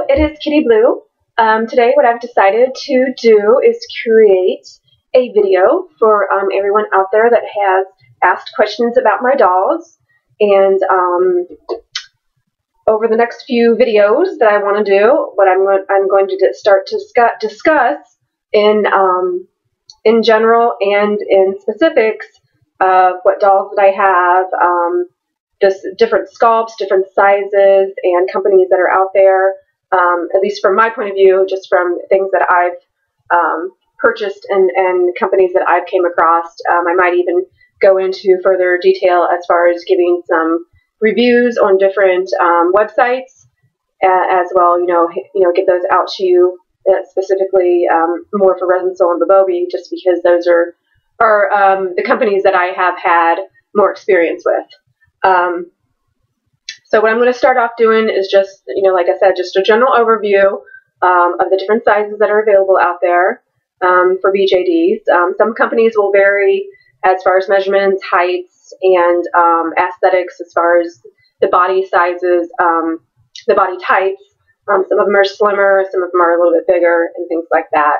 it is Kitty Blue. Today what I've decided to do is create a video for everyone out there that has asked questions about my dolls. And over the next few videos that I want to do, what I'm going to start to discuss in general and in specifics of what dolls that I have, just different sculpts, different sizes, and companies that are out there, at least from my point of view, just from things that I've purchased and companies that I've came across. I might even go into further detail as far as giving some reviews on different websites as well. Get those out to you specifically more for Resin Soul and Bobobi, just because those are the companies that I have had more experience with. So what I'm going to start off doing is just, like I said, just a general overview of the different sizes that are available out there for BJDs. Some companies will vary as far as measurements, heights, and aesthetics as far as the body sizes, the body types. Some of them are slimmer, some of them are a little bit bigger, and things like that.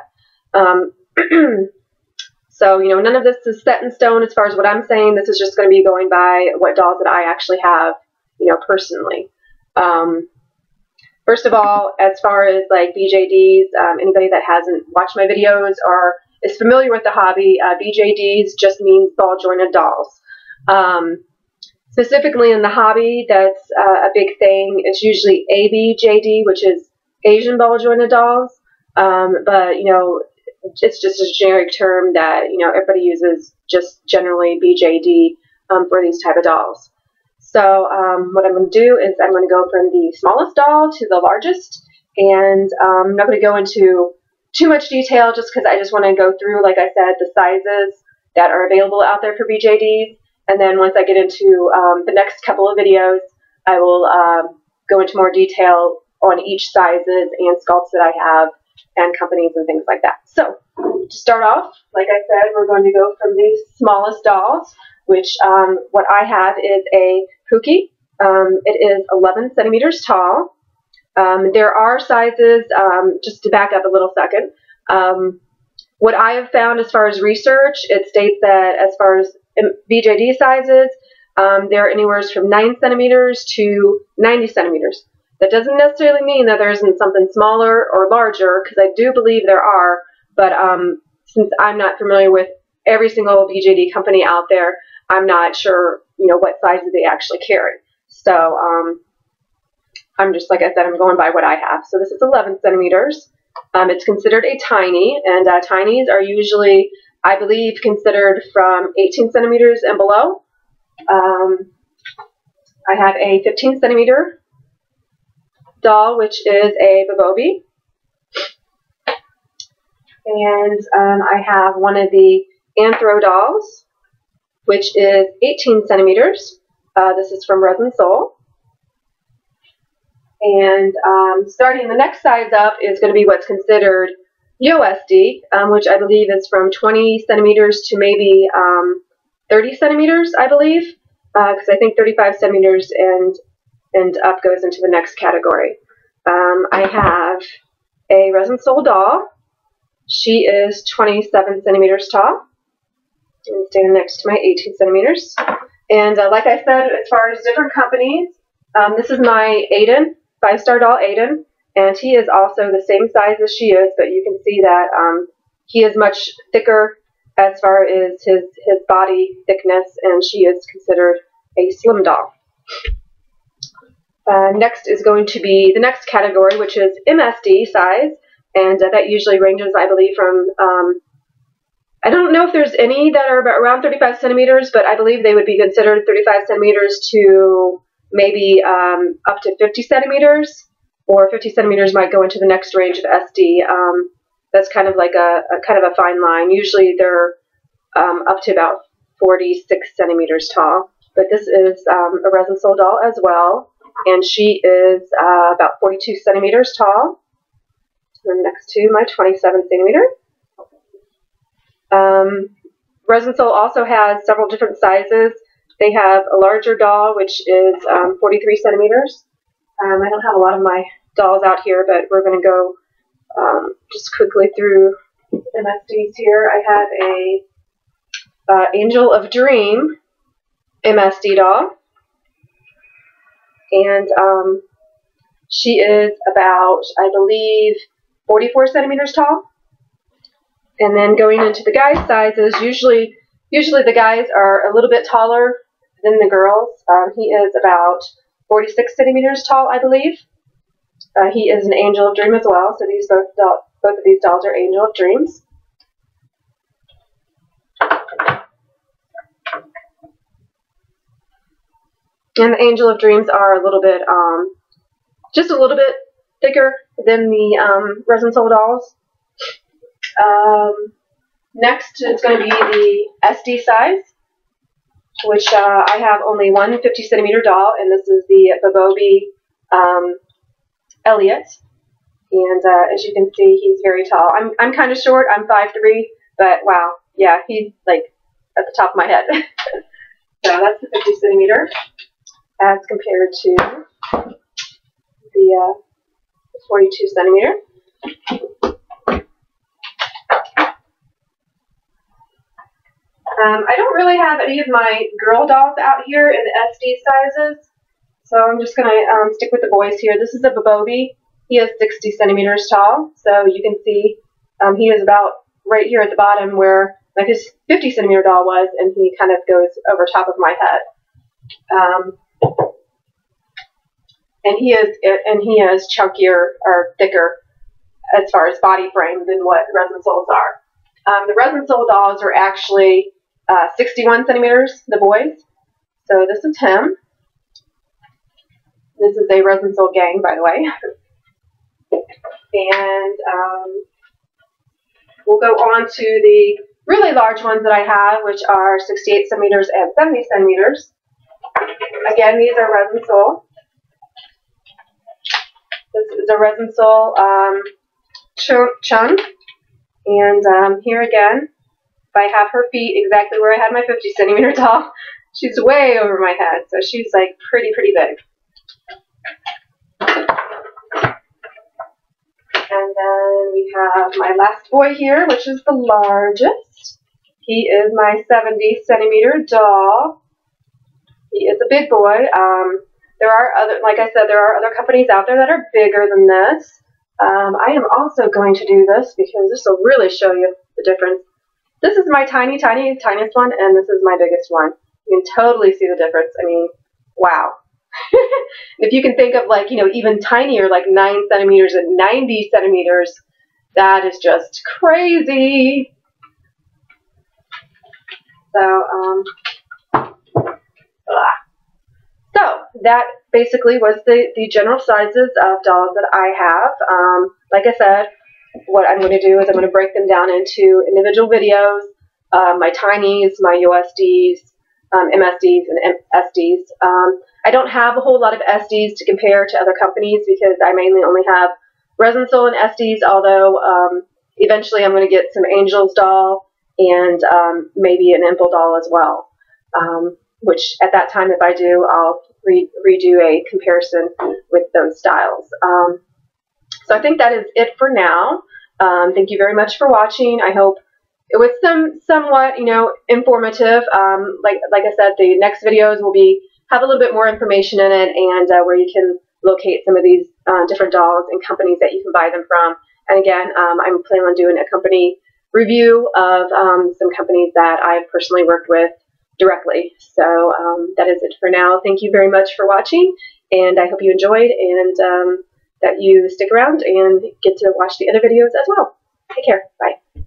So, none of this is set in stone as far as what I'm saying. This is just going to be going by what dolls that I actually have, personally. First of all, as far as like BJDs, anybody that hasn't watched my videos or is familiar with the hobby, BJDs just means ball jointed dolls. Specifically in the hobby, that's a big thing. It's usually ABJD, which is Asian ball jointed dolls. But, it's just a generic term that, everybody uses, just generally BJD for these type of dolls. So what I'm going to do is I'm going to go from the smallest doll to the largest, and I'm not going to go into too much detail just because I just want to go through, like I said, the sizes that are available out there for BJDs, and then once I get into the next couple of videos, I will go into more detail on each sizes and sculpts that I have and companies and things like that. So to start off, like I said, we're going to go from the smallest dolls, which what I have is a Pookie. It is 11 centimeters tall. There are sizes, just to back up a little second, what I have found as far as research, it states that as far as BJD sizes, they're anywhere from 9 centimeters to 90 centimeters. That doesn't necessarily mean that there isn't something smaller or larger, because I do believe there are, but since I'm not familiar with every single BJD company out there, I'm not sure, what sizes they actually carry. So I'm just, like I said, I'm going by what I have. So this is 11 centimeters. It's considered a tiny, and tinies are usually, I believe, considered from 18 centimeters and below. I have a 15 centimeter doll, which is a Bobobi. And I have one of the Anthro dolls, which is 18 centimeters. This is from Resin Soul. And starting the next size up is going to be what's considered USD, which I believe is from 20 centimeters to maybe 30 centimeters, I believe, because I think 35 centimeters and up goes into the next category. I have a Resin Soul doll. She is 27 centimeters tall. I'm standing next to my 18 centimeters. And like I said, as far as different companies, this is my Aiden, 5-star doll Aiden, and he is also the same size as she is, but you can see that he is much thicker as far as his body thickness, and she is considered a slim doll. Next is going to be the next category, which is MSD size, and that usually ranges, I believe, from, I don't know if there's any that are around 35 centimeters, but I believe they would be considered 35 centimeters to maybe up to 50 centimeters, or 50 centimeters might go into the next range of SD. That's kind of like a fine line. Usually they're up to about 46 centimeters tall, but this is a Resin Soul doll as well. And she is about 42 centimeters tall. And next to my 27 centimeter. Resin Soul also has several different sizes. They have a larger doll, which is 43 centimeters. I don't have a lot of my dolls out here, but we're going to go just quickly through MSDs here. I have a Angel of Dream MSD doll, and she is about, I believe, 44 centimeters tall. And then going into the guys' sizes, usually the guys are a little bit taller than the girls. He is about 46 centimeters tall, I believe. He is an Angel of Dream as well, so these both of these dolls are Angel of Dreams. And the Angel of Dreams are a little bit, just a little bit thicker than the resin soul dolls. Next is going to be the SD size, which I have only one 50 centimeter doll, and this is the BJD Elliot. And as you can see, he's very tall. I'm kind of short. I'm 5'3", but wow, yeah, he's like at the top of my head. So that's the 50 centimeter as compared to the 42 centimeter. I don't really have any of my girl dolls out here in the SD sizes, so I'm just going to stick with the boys here. This is a BJD. He is 60 centimeters tall, so you can see he is about right here at the bottom where like his 50 centimeter doll was, and he kind of goes over top of my head. And he is chunkier or thicker as far as body frame than what the resin souls are. The resin soul dolls are actually 61 centimeters, the boys. So this is him. This is a resin soul gang, by the way. And we'll go on to the really large ones that I have, which are 68 centimeters and 70 centimeters. Again, these are resin soul. This is a resin soul Chun. And here again, if I have her feet exactly where I had my 50 centimeter doll, she's way over my head, so she's like pretty big. And then we have my last boy here, which is the largest. He is my 70 centimeter doll. He is a big boy. There are other, like I said, there are other companies out there that are bigger than this. I am also going to do this because this will really show you the difference. This is my tiniest one, and this is my biggest one. You can totally see the difference. I mean, wow. If you can think of, like, you know, even tinier, like 9 centimeters and 90 centimeters, that is just crazy. So that basically was the general sizes of dolls that I have. Like I said, what I'm going to do is I'm going to break them down into individual videos, my tinies, my USDs, MSDs, and SDs. I don't have a whole lot of SDs to compare to other companies because I mainly only have resin soul and SDs, although eventually I'm going to get some Angels doll and maybe an Impel doll as well, which at that time, if I do, I'll redo a comparison with those styles. So I think that is it for now. Thank you very much for watching. I hope it was somewhat, you know, informative. Like I said, the next videos will have a little bit more information in it, and where you can locate some of these different dolls and companies that you can buy them from. And again, I'm planning on doing a company review of some companies that I've personally worked with directly. So that is it for now. Thank you very much for watching, and I hope you enjoyed, and that you stick around and get to watch the other videos as well. Take care. Bye.